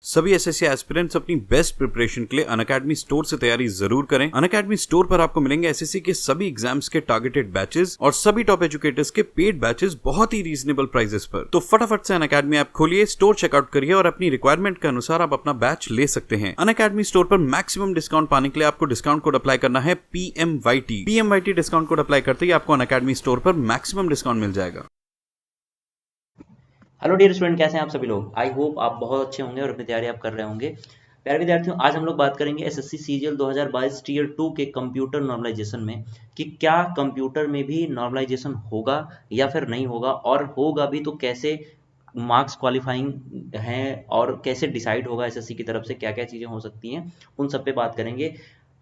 सभी SSC aspirants अपनी best preparation के लिए अनअकैडमी स्टोर से तैयारी जरूर करें। अनअकैडमी स्टोर पर आपको मिलेंगे एसएससी के सभी एग्जाम्स के टारगेटेड बैचेस और सभी टॉप एजुकेटर्स के पेड बैचेस बहुत ही रीजनेबल प्राइसेस पर। तो फटाफट से अनअकैडमी ऐप खोलिए, स्टोर चेकआउट करिए और अपनी रिक्वायरमेंट के अनुसार आप अपना बैच ले सकते हैं। अनअकैडमी स्टोर पर मैक्सिमम डिस्काउंट पाने के लिए आपको डिस्काउंट कोड अप्लाई करना है PMYT। PMYT discount code apply करते ही आपको अनअकैडमी स्टोर पर मैक्सिमम डिस्काउंट मिल जाएगा। हेलो डियर स्टूडेंट, कैसे हैं आप सभी लोग। आई होप आप बहुत अच्छे होंगे और अपनी तैयारी आप कर रहे होंगे। प्यारे विद्यार्थियों, आज हम लोग बात करेंगे एसएससी सीजीएल 2022 टीयर 2 के कंप्यूटर नॉर्मलाइजेशन में कि क्या कंप्यूटर में भी नॉर्मलाइजेशन होगा या फिर नहीं होगा, और होगा भी तो कैसे मार्क्स क्वालिफाइंग हैं और कैसे डिसाइड होगा एसएससी की तरफ से क्या क्या चीज़ें हो सकती हैं, उन सब पे बात करेंगे।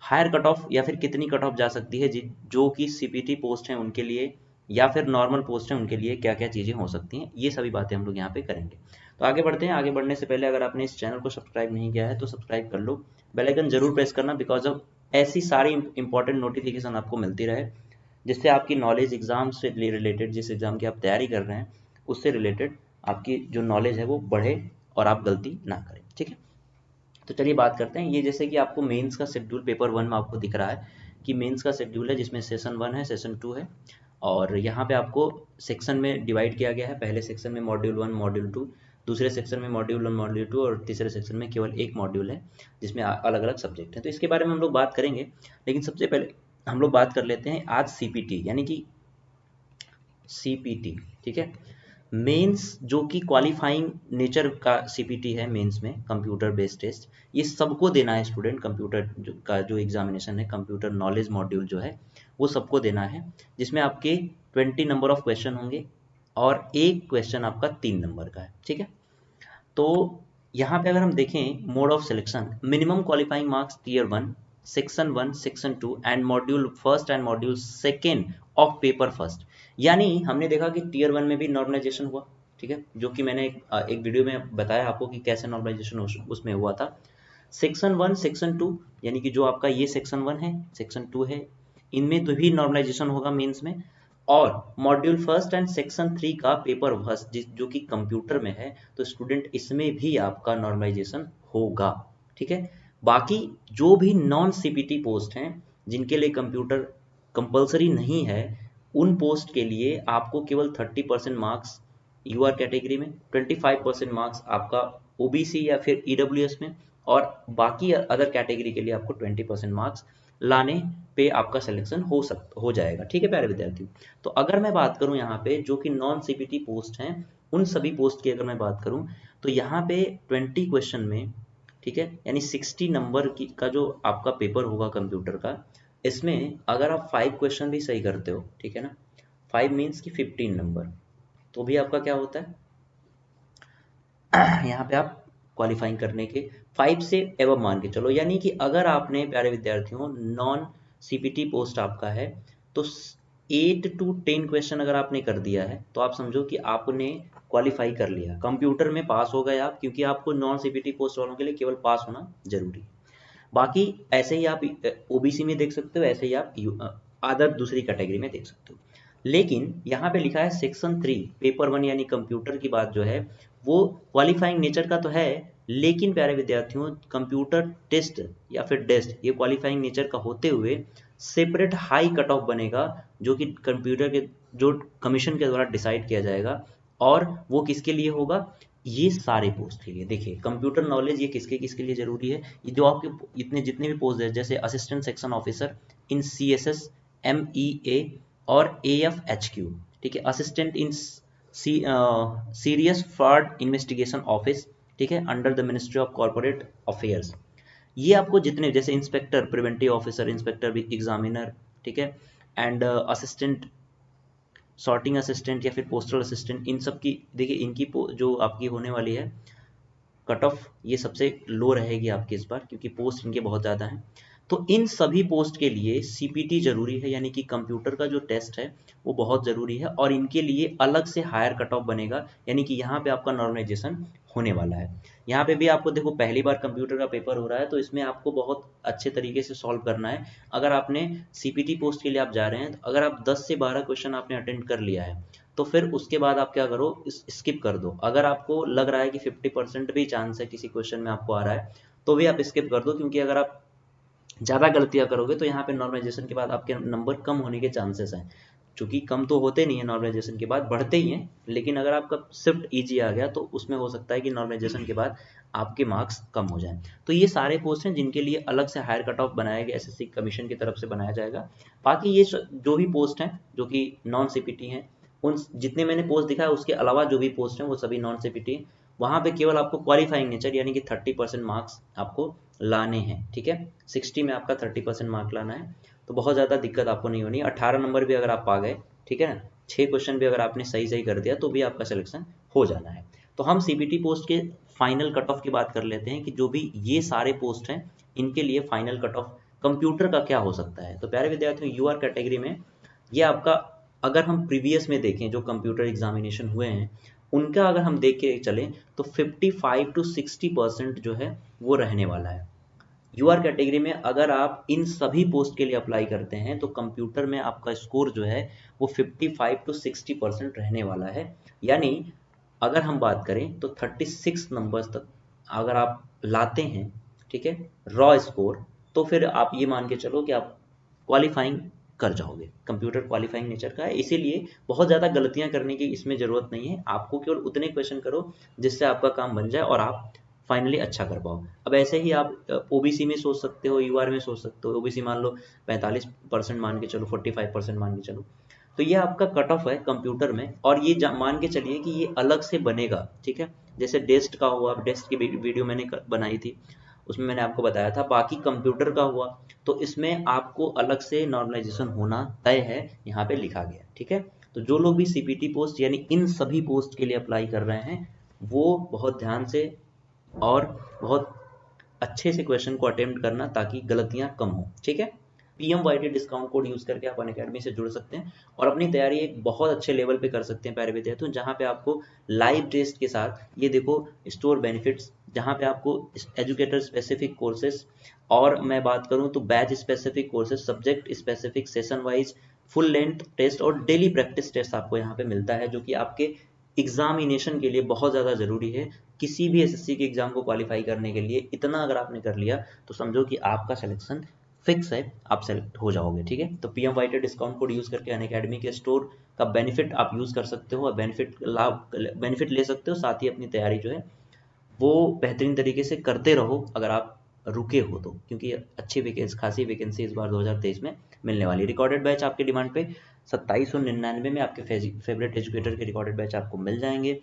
हायर कट ऑफ या फिर कितनी कट ऑफ जा सकती है जो कि सीपीटी पोस्ट हैं उनके लिए या फिर नॉर्मल पोस्ट है उनके लिए क्या क्या चीज़ें हो सकती हैं, ये सभी बातें हम लोग यहाँ पे करेंगे। तो आगे बढ़ते हैं। आगे बढ़ने से पहले अगर आपने इस चैनल को सब्सक्राइब नहीं किया है तो सब्सक्राइब कर लो, बेल आइकन जरूर प्रेस करना, बिकॉज ऑफ ऐसी सारी इंपॉर्टेंट नोटिफिकेशन आपको मिलती रहे जिससे आपकी नॉलेज एग्जाम से रिलेटेड, जिस एग्जाम की आप तैयारी कर रहे हैं उससे रिलेटेड आपकी जो नॉलेज है वो बढ़े और आप गलती ना करें। ठीक है, तो चलिए बात करते हैं। ये जैसे कि आपको मेंस का शेड्यूल पेपर 1 में आपको दिख रहा है कि मेंस का शेड्यूल है, जिसमें सेशन 1 है, सेशन 2 है, और यहाँ पे आपको सेक्शन में डिवाइड किया गया है। पहले सेक्शन में मॉड्यूल 1 मॉड्यूल 2, दूसरे सेक्शन में मॉड्यूल 1 मॉड्यूल 2 और तीसरे सेक्शन में केवल एक मॉड्यूल है जिसमें अलग अलग सब्जेक्ट हैं। तो इसके बारे में हम लोग बात करेंगे, लेकिन सबसे पहले हम लोग बात कर लेते हैं आज सीपीटी यानी कि सीपीटी। ठीक है, मेंस जो कि क्वालिफाइंग नेचर का सीपीटी है, मेंस में कंप्यूटर बेस्ड टेस्ट, ये सबको देना है स्टूडेंट। कंप्यूटर का जो एग्जामिनेशन है, कंप्यूटर नॉलेज मॉड्यूल जो है वो सबको देना है, जिसमें आपके 20 नंबर ऑफ क्वेश्चन होंगे और एक क्वेश्चन आपका 3 नंबर का है। ठीक है, तो यहाँ पे अगर हम देखें mode of selection, minimum qualifying marks tier 1, section 1, section 2 and module first and module second of paper first. यानी हमने देखा कि टीयर 1 में भी नॉर्मलाइजेशन हुआ। ठीक है, जो कि मैंने एक वीडियो में बताया आपको कि कैसे नॉर्मलाइजेशन उसमें हुआ था। सेक्शन 1, सेक्शन 2 यानी कि जो आपका ये सेक्शन 1 है, सेक्शन 2 है, इनमें तो भी नॉर्मलाइजेशन होगा मेंस में। और मॉड्यूल फर्स्ट एंड सेक्शन 3 का पेपर फर्स्ट जो कि कंप्यूटर में है, तो स्टूडेंट इसमें भी आपका नॉर्मलाइजेशन होगा। ठीक है, बाकी जो भी नॉन सीपीटी पोस्ट हैं जिनके लिए कंप्यूटर कंपलसरी नहीं है, उन पोस्ट के लिए आपको केवल 30% मार्क्स यूआर कैटेगरी में, 25% मार्क्स आपका ओबीसी या फिर ईडब्ल्यूएस में, और बाकी अदर कैटेगरी के लिए आपको 20% मार्क्स लाने पे आपका सिलेक्शन हो जाएगा। ठीक है प्यारे विद्यार्थियों, तो अगर मैं बात करूं यहाँ पे जो कि नॉन सीपीटी पोस्ट हैं, उन सभी पोस्ट की अगर मैं बात करूं तो यहाँ पे 20 क्वेश्चन में, ठीक है, यानी 60 नंबर की का जो आपका पेपर होगा कंप्यूटर का, इसमें अगर आप 5 क्वेश्चन भी सही करते हो, ठीक है ना, 5 मीन्स की 15 नंबर, तो भी आपका क्या होता है यहाँ पे आप क्वालिफाइंग करने के 5 से एवं मान के चलो। यानी कि अगर आपने प्यारे विद्यार्थियों नॉन सीपीटी पोस्ट आपका है तो 8 to 10 क्वेश्चन अगर आपने कर दिया है तो आप समझो कि आपने क्वालिफाई कर लिया, कंप्यूटर में पास हो गए आप, क्योंकि आपको नॉन सीपीटी पोस्ट वालों के लिए केवल पास होना जरूरी है। बाकी ऐसे ही आप ओबीसी में देख सकते हो, ऐसे ही आप अदर दूसरी कैटेगरी में देख सकते हो। लेकिन यहाँ पे लिखा है सेक्शन 3 पेपर 1 यानी कंप्यूटर की बात जो है वो क्वालिफाइंग नेचर का तो है, लेकिन प्यारे विद्यार्थियों कंप्यूटर टेस्ट या फिर टेस्ट ये क्वालिफाइंग नेचर का होते हुए सेपरेट हाई कट ऑफ बनेगा, जो कि कंप्यूटर के जो कमीशन के द्वारा डिसाइड किया जाएगा, और वो किसके लिए होगा, ये सारे पोस्ट के लिए। देखिए कंप्यूटर नॉलेज ये किसके किसके लिए जरूरी है, ये जो आपके इतने जितने भी पोस्ट है, जैसे assistant section officer in CSS MEA और AFHQ, ठीक है, assistant in serious fraud investigation office, ठीक है, under the ministry of corporate affairs. ये आपको जितने जैसे inspector, preventive officer, inspector examiner, ठीक है, एंड असिस्टेंट सॉर्टिंग असिस्टेंट या फिर पोस्टल असिस्टेंट, इन सब की देखिए इनकी जो आपकी होने वाली है कट ऑफ, ये सबसे लो रहेगी आपकी इस बार, क्योंकि पोस्ट इनके बहुत ज़्यादा हैं। तो इन सभी पोस्ट के लिए सीपीटी जरूरी है, यानी कि कंप्यूटर का जो टेस्ट है वो बहुत ज़रूरी है, और इनके लिए अलग से हायर कट ऑफ बनेगा, यानी कि यहाँ पे आपका नॉर्मलाइजेशन होने वाला है। यहाँ पे भी आपको देखो पहली बार कंप्यूटर का पेपर हो रहा है, तो इसमें आपको बहुत अच्छे तरीके से सॉल्व करना है। अगर आपने सीपीटी पोस्ट के लिए आप जा रहे हैं, तो अगर आप 10 से 12 क्वेश्चन आपने अटेंड कर लिया है तो फिर उसके बाद आप क्या करो, स्किप कर दो। अगर आपको लग रहा है कि 50% भी चांस है किसी क्वेश्चन में आपको आ रहा है, तो भी आप स्किप कर दो, क्योंकि अगर आप ज़्यादा गलतियां करोगे तो यहाँ पे नॉर्मलाइजेशन के बाद आपके नंबर कम होने के चांसेस हैं। चूंकि कम तो होते नहीं है नॉर्मलाइजेशन के बाद, बढ़ते ही हैं, लेकिन अगर आपका शिफ्ट ईजी आ गया तो उसमें हो सकता है कि नॉर्मलाइजेशन के बाद आपके मार्क्स कम हो जाएं। तो ये सारे पोस्ट हैं जिनके लिए अलग से हायर कट ऑफ बनाया गया, एसएससी कमीशन की तरफ से बनाया जाएगा। बाकी ये जो भी पोस्ट हैं जो कि नॉन सीपीटी हैं, उन जितने मैंने पोस्ट दिखाया उसके अलावा जो भी पोस्ट हैं वो सभी नॉन सीपीटी। वहाँ पे केवल आपको क्वालिफाइंग नेचर यानी कि 30% मार्क्स आपको लाने हैं, ठीक है। 60 में आपका 30% मार्क लाना है, तो बहुत ज़्यादा दिक्कत आपको नहीं होनी। 18 नंबर भी अगर आप पा गए, ठीक है ना, 6 क्वेश्चन भी अगर आपने सही सही कर दिया तो भी आपका सिलेक्शन हो जाना है। तो हम सीबीटी पोस्ट के फाइनल कट ऑफ की बात कर लेते हैं कि जो भी ये सारे पोस्ट हैं इनके लिए फाइनल कट ऑफ कंप्यूटर का क्या हो सकता है। तो प्यारे विद्यार्थियों, यूआर कैटेगरी में ये आपका, अगर हम प्रीवियस में देखें जो कंप्यूटर एग्जामिनेशन हुए हैं उनका अगर हम देख के चलें तो 55 to 60% जो है वो रहने वाला है। यूआर कैटेगरी में अगर आप इन सभी पोस्ट के लिए अप्लाई करते हैं तो कंप्यूटर में आपका स्कोर जो है वो 55 to 60% रहने वाला है। यानी अगर हम बात करें तो 36 नंबर्स तक अगर आप लाते हैं, ठीक है, रॉ स्कोर, तो फिर आप ये मान के चलो कि आप क्वालिफाइंग कर जाओगे। कंप्यूटर क्वालिफाइंग नेचर का है, इसीलिए बहुत ज़्यादा गलतियां करने की इसमें ज़रूरत नहीं है। आपको केवल उतने क्वेश्चन करो जिससे आपका काम बन जाए और आप फाइनली अच्छा कर पाओ। अब ऐसे ही आप ओबीसी में सोच सकते हो, यूआर में सोच सकते हो। ओबीसी मान लो 45% मान के चलो, 45% मान के चलो, तो ये आपका कट ऑफ है कंप्यूटर में। और ये मान के चलिए कि ये अलग से बनेगा, ठीक है। जैसे डेस्ट का हुआ, डेस्ट की वीडियो मैंने बनाई थी, उसमें मैंने आपको बताया था। बाकी कंप्यूटर का हुआ तो इसमें आपको अलग से नॉर्मलाइजेशन होना तय है, यहाँ पे लिखा गया, ठीक है। तो जो लोग भी सीपीटी पोस्ट यानी इन सभी पोस्ट के लिए अप्लाई कर रहे हैं वो बहुत ध्यान से और बहुत अच्छे से क्वेश्चन को अटेम्प्ट करना ताकि गलतियां कम हो, ठीक है। PMYT डिस्काउंट कोड यूज करके आप अनअकैडमी से जुड़ सकते हैं और अपनी तैयारी एक बहुत अच्छे लेवल पे कर सकते हैं प्यारे विद्यार्थियों, जहां पे आपको लाइव टेस्ट के साथ ये देखो स्टोर बेनिफिट्स, जहां पे आपको एजुकेटर स्पेसिफिक कोर्सेज, और मैं बात करूं तो batch specific courses, subject specific, session wise, full length test और डेली प्रैक्टिस टेस्ट आपको यहाँ पे मिलता है, जो कि आपके एग्जामिनेशन के लिए बहुत ज़्यादा ज़रूरी है। किसी भी एसएससी के एग्जाम को क्वालिफाई करने के लिए इतना अगर आपने कर लिया तो समझो कि आपका सिलेक्शन फिक्स है, आप सेलेक्ट हो जाओगे, ठीक है। तो PMYT डिस्काउंट कोड यूज़ करके अनअकैडमी के स्टोर का बेनिफिट आप यूज़ कर सकते हो और बेनिफिट ले सकते हो। साथ ही अपनी तैयारी जो है वो बेहतरीन तरीके से करते रहो अगर आप रुके हो तो, क्योंकि अच्छी वैकेंसी, खासी वैकेंसी इस बार 2023 में मिलने वाली है। रिकॉर्डेड बैच आपके डिमांड पे 2799 में आपके फेवरेट एजुकेटर के रिकॉर्डेड बैच आपको मिल जाएंगे।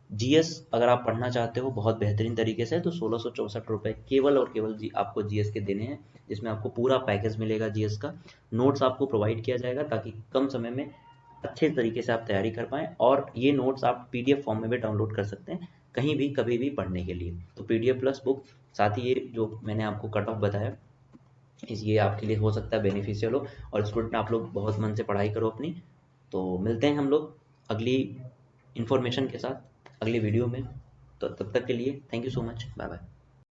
जीएस अगर आप पढ़ना चाहते हो बहुत बेहतरीन तरीके से तो 1664 रुपये केवल और केवल आपको जीएस के देने हैं, जिसमें आपको पूरा पैकेज मिलेगा जीएस का। नोट्स आपको प्रोवाइड किया जाएगा ताकि कम समय में अच्छे तरीके से आप तैयारी कर पाएँ, और ये नोट्स आप पीडीएफ फॉर्म में भी डाउनलोड कर सकते हैं कहीं भी कभी भी पढ़ने के लिए। तो पीडीएफ प्लस बुक, साथ ही ये जो मैंने आपको कट ऑफ बताया ये आपके लिए हो सकता है बेनिफिशियल हो, और स्टूडेंट आप लोग बहुत मन से पढ़ाई करो अपनी। तो मिलते हैं हम लोग अगली इन्फॉर्मेशन के साथ अगली वीडियो में। तो तब तक के लिए thank you so much, bye bye.